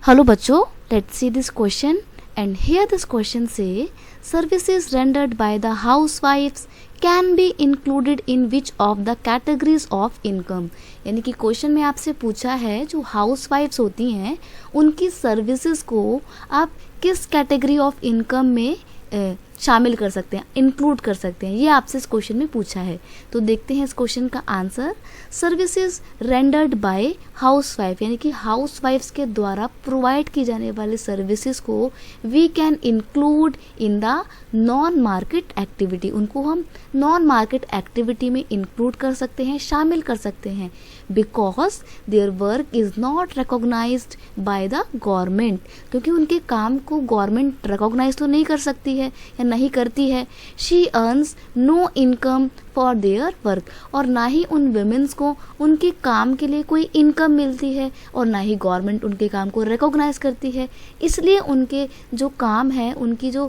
Hello बच्चों, let's see this question and here this question say services rendered by the housewives can be included in which of the categories of income। यानी कि question में आपसे पूछा है जो हाउसवाइफ्स होती हैं उनकी सर्विसेज को आप किस कैटेगरी ऑफ इनकम में शामिल कर सकते हैं, इंक्लूड कर सकते हैं, ये आपसे इस क्वेश्चन में पूछा है। तो देखते हैं इस क्वेश्चन का answer. Services rendered by housewife यानी कि हाउसवाइफ्स के द्वारा प्रोवाइड की जाने वाली सर्विसेज को we can include in the non market activity, उनको हम नॉन मार्केट एक्टिविटी में इंक्लूड कर सकते हैं, शामिल कर सकते हैं, because their work is not recognised by the government, क्योंकि उनके काम को गवर्नमेंट रिकॉग्नाइज तो नहीं कर सकती है या नहीं करती है। She earns no income for their work, और ना ही उन वुमेन्स को उनके काम के लिए कोई इनकम मिलती है और ना ही गवर्नमेंट उनके काम को रिकॉग्नाइज करती है। इसलिए उनके जो काम है, उनकी जो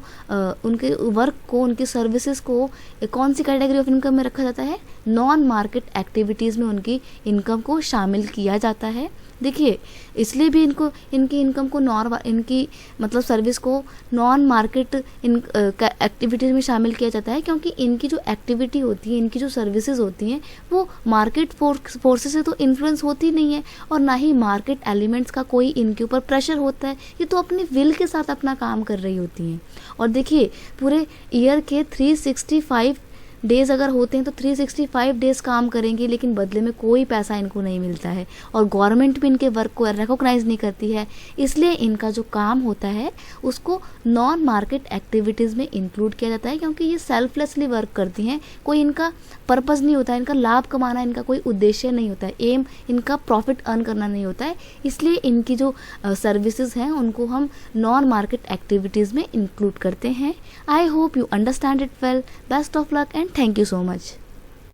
उनके वर्क को, उनकी सर्विसेज को कौन सी कैटेगरी ऑफ इनकम में रखा जाता है? नॉन मार्केट एक्टिविटीज़ में उनकी इनकम को शामिल किया जाता है। देखिए, इसलिए भी इनकी इनकम को इनकी मतलब सर्विस को नॉन मार्केट एक्टिविटीज़ में शामिल किया जाता है, क्योंकि इनकी जो एक्टिविटी होती है, इनकी जो सर्विसेज होती हैं, वो मार्केट फोर्सेस से तो इन्फ्लुएंस होती नहीं है और ना ही मार्केट एलिमेंट्स का कोई इनके ऊपर प्रेशर होता है। ये तो अपने विल के साथ अपना काम कर रही होती हैं। और देखिए, पूरे ईयर के 365 डेज़ अगर होते हैं तो 365 डेज़ काम करेंगे, लेकिन बदले में कोई पैसा इनको नहीं मिलता है और गवर्नमेंट भी इनके वर्क को रिकॉग्नाइज नहीं करती है। इसलिए इनका जो काम होता है उसको नॉन मार्केट एक्टिविटीज़ में इंक्लूड किया जाता है, क्योंकि ये सेल्फलेसली वर्क करती हैं। कोई इनका पर्पज़ नहीं होता है, इनका लाभ कमाना इनका कोई उद्देश्य नहीं होता है, एम इनका प्रॉफिट अर्न करना नहीं होता है। इसलिए इनकी जो सर्विसेज हैं उनको हम नॉन मार्केट एक्टिविटीज़ में इंक्लूड करते हैं। I hope you understand it well. Best of luck and thank you so much।